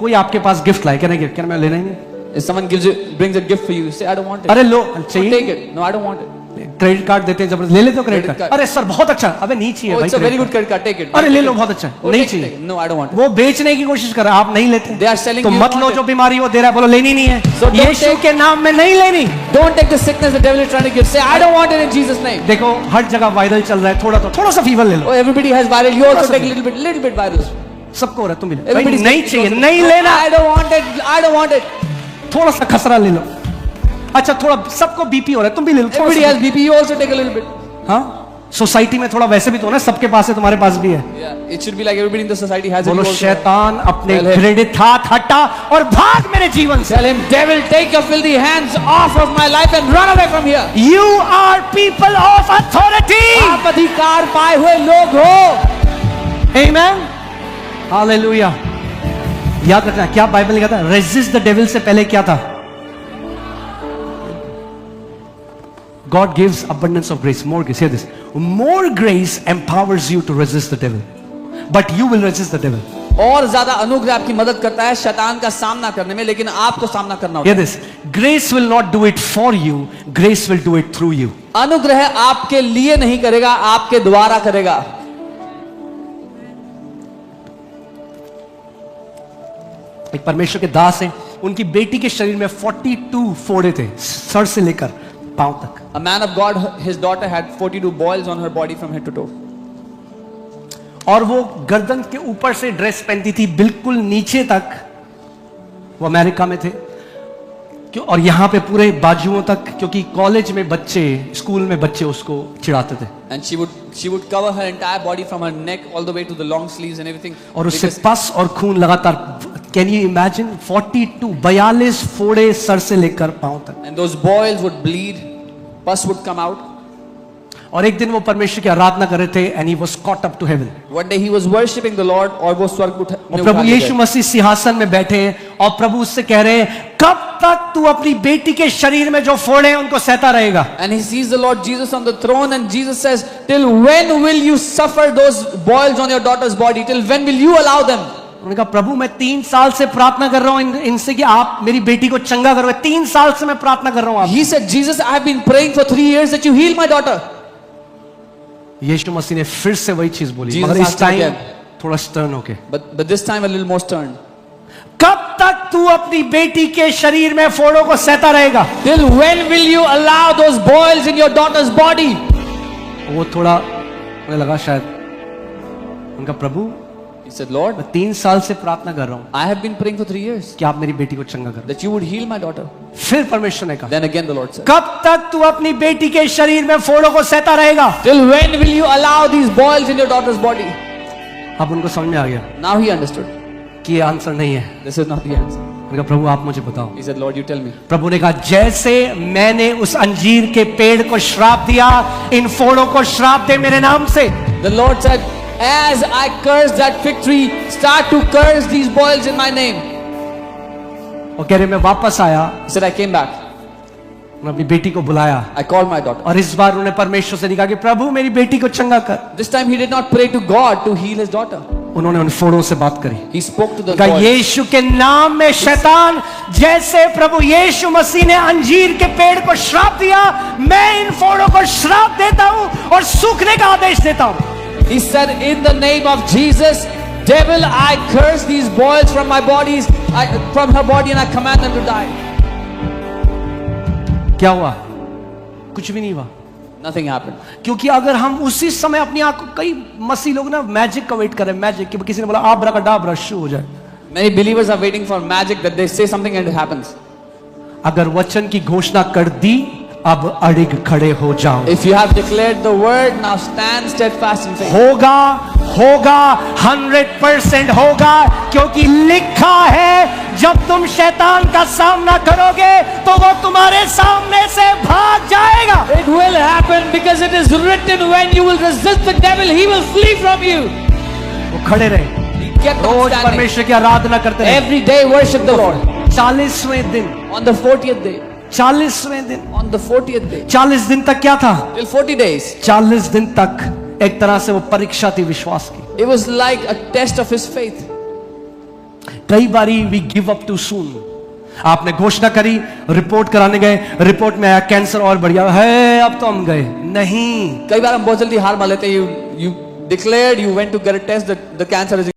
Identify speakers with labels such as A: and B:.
A: कोई आपके पास गिफ्ट लाए, क्या मैं लेना ही नहीं?
B: If someone brings a gift for you, say, I don't want it.
A: अरे लो
B: Don't
A: चाहिए,
B: take it. No, I don't want it.
A: Credit card देते हैं जबरदस्त, ले लेते हो क्रेडिट
B: Credit
A: कार्ड?
B: card.
A: अरे सर बहुत अच्छा, अबे नहीं चाहिए
B: Oh,
A: भाई
B: it's a very
A: credit
B: good credit card. Take it.
A: card। अरे ले
B: Take
A: लो
B: it.
A: बहुत अच्छा है,
B: Oh,
A: नहीं
B: take it,
A: चाहिए।
B: take it. No, I don't want it.
A: वो बेचने की कोशिश कर रहा है, आप नहीं लेते।
B: They are selling
A: तो
B: you,
A: मत
B: you
A: लो
B: want
A: जो
B: it.
A: बीमारी वो दे रहा है, बोलो लेनी नहीं है,
B: So don't
A: यीशु
B: take-
A: के नाम में नहीं लेनी।
B: Don't take the sickness the devil is trying to give. Say, I don't want it in Jesus' name.
A: देखो हर जगह वायरल चल रहा है, थोड़ा सा फीवर ले
B: Oh,
A: low,
B: everybody has viral. You also
A: Thora
B: take a little bit viral.
A: सबको हो रहा है, तुम भी लो। भाई
B: Everybody's
A: नहीं
B: taking
A: चाहिए,
B: it.
A: नहीं
B: No,
A: लेना,
B: I don't want it. I don't want it.
A: थोड़ा सा खसरा ले लो। अच्छा थोड़ा सबको बीपी हो रहा है, तुम भी ले लो थोड़ा
B: Everybody
A: सा।
B: has BP. You also take a little bit.
A: हाँ सोसाइटी में थोड़ा वैसे भी तो ना, सबके पास है, तुम्हारे पास भी है।
B: Yeah, it should be like everybody in the society has it.
A: बोलो
B: You also have.
A: शैतान अपने
B: Tell him.
A: क्रेडिट हाथ हटा और भाग मेरे जीवन से।
B: Tell him, devil, take your filthy hands off of my life and run away from here.
A: You are people of authority.
B: आप अधिकार पाए हुए लोग हो.
A: Amen. Hallelujah. याद रखना क्या बाइबल लिखा था, रेजिस्ट द डेविल से पहले क्या था? God gives abundance of grace, more grace. Hear this. More grace empowers you to resist the devil, but you will resist the devil.
B: और ज्यादा अनुग्रह आपकी मदद करता है शैतान का सामना करने में, लेकिन आपको सामना करना होता
A: Hear
B: है.
A: this. Grace will not do it for you. Grace will do it through you.
B: अनुग्रह आपके लिए नहीं करेगा, आपके द्वारा करेगा.
A: एक परमेश्वर के दास हैं, उनकी बेटी के शरीर में 42 फोड़े थे, सर से लेकर पांव तक।
B: A man of God, his daughter had 42 boils on her body from head to toe.
A: और वो गर्दन के ऊपर से ड्रेस पहनती थी बिल्कुल नीचे तक, वो अमेरिका में थे क्यों, और यहां पे पूरे बाजुओं तक, क्योंकि कॉलेज में बच्चे, स्कूल में बच्चे उसको चिढ़ाते थे।
B: And she would cover her entire body from her neck all the way to the long sleeves and everything.
A: और उससे
B: Because-
A: पस और खून लगातार, कैन यू इमेजिन, 42 फोड़े सर से लेकर पांव तक।
B: And those boils would bleed, pus would come out.
A: और एक दिन वो परमेश्वर की आराधना कर रहे थे, and he was caught up to heaven.
B: One day he was worshipping the Lord, और वो स्वर्ग में
A: और
B: उठा
A: प्रभु
B: लिए
A: यीशु
B: गए.
A: मसीह सिंहासन में बैठे हैं, और प्रभु उससे कह रहे हैं, कब तक तू अपनी बेटी के शरीर में जो फोड़े हैं उनको सहता रहेगा?
B: And he sees the Lord Jesus on the throne, and Jesus says, till when will you suffer those boils on your daughter's body? Till when will you allow them?
A: उन्होंने कहा, प्रभु मैं 3 साल से प्रार्थना कर रहा हूं इनसे कि आप मेरी बेटी को चंगा करो। 3 साल से मैं प्रार्थना कर रहा हूं आप।
B: He said, Jesus, I have been praying for 3 years that you heal my daughter.
A: यीशु मसीह ने फिर से वही चीज बोली,
B: Jesus
A: मगर इस
B: asked him
A: टाइम
B: again.
A: थोड़ा स्टर्न होके,
B: But this time a little more stern.
A: कब तक तू अपनी बेटी के शरीर में फोड़ों को सहता रहेगा?
B: Till when will you allow those boils in your daughter's body?
A: वो थोड़ा मुझे लगा शायद, उनका प्रभु
B: He said, Lord,
A: मैं 3 साल से प्रार्थना कर रहा हूं
B: I have been praying for 3 years
A: कि आप मेरी बेटी को चंगा करो।
B: that you would heal my daughter.
A: फिर परमेश्वर ने कहा,
B: Then again the Lord said,
A: कब तक तू अपनी बेटी के शरीर में फोड़ों को सहता रहेगा?
B: till when will you allow these boils in your daughter's body?
A: अब उनको समझ में आ गया
B: Now he understood.
A: कि ये आंसर नहीं है।
B: This is not the answer.
A: उनका प्रभु आप मुझे बताओ।
B: He said, Lord, you tell me.
A: प्रभु ने कहा, जैसे मैंने उस अंजीर के पेड़ को श्राप दिया, इन फोड़ों को श्राप दे मेरे नाम से।
B: The Lord said, as I cursed that fig tree, start to curse these boils in my name.
A: और कह रहे मैं वापस आया,
B: He said, I came back.
A: उन्होंने अपनी बेटी को बुलाया,
B: I called my daughter.
A: और इस बार उन्होंने परमेश्वर से कहा कि प्रभु मेरी बेटी को चंगा कर।
B: This time he did not pray to God to heal his daughter.
A: उन्होंने उन फोड़ों से बात करी,
B: He spoke to the
A: कहा
B: boils.
A: यीशु के नाम में शैतान, जैसे प्रभु यीशु मसीह ने अंजीर के पेड़ को श्राप दिया, मैं इन फोड़ों को श्राप देता हूं और सूखने का आदेश देता हूं।
B: He said, in the name of Jesus, devil, I curse these boils from my bodies, from her body, and I command them to die.
A: क्या हुआ? कुछ भी नहीं हुआ,
B: Nothing happened.
A: क्योंकि अगर हम उसी समय अपनी आंख को, कई मसीह लोग ना मैजिक का वेट करें, मैजिक कि किसी ने बोला आब्राकाडाब्रा शू हो जाए।
B: Many believers are waiting for magic, that they say something and it happens.
A: अगर वचन की घोषणा कर दी, अब अड़िग खड़े हो जाओ।
B: If you have declared the word, now stand steadfast in faith.
A: होगा, होगा, 100% होगा, क्योंकि लिखा है जब तुम शैतान का सामना करोगे तो वो तुम्हारे सामने से भाग जाएगा।
B: It will happen because it is written, when you will resist the devil, he will flee from you.
A: वो खड़े रहे,
B: Kept on
A: रोज
B: standing.
A: परमेश्वर की आराधना करते रहे।
B: Every day worship the Lord.
A: 40वें दिन,
B: On the 40th day.
A: 40वें दिन,
B: On the 40th day.
A: 40 दिन तक क्या था?
B: Till 40 days.
A: 40 दिन तक एक तरह से वो परीक्षा थी विश्वास की।
B: It was like a test of his faith.
A: कई बारी we give up too soon. आपने घोषणा करी, रिपोर्ट कराने गए, रिपोर्ट में आया कैंसर और बढ़िया है, अब तो हम गए नहीं।
B: कई बार हम बहुत जल्दी हार मान लेते हैं। You declared, you went to get a test, the cancer is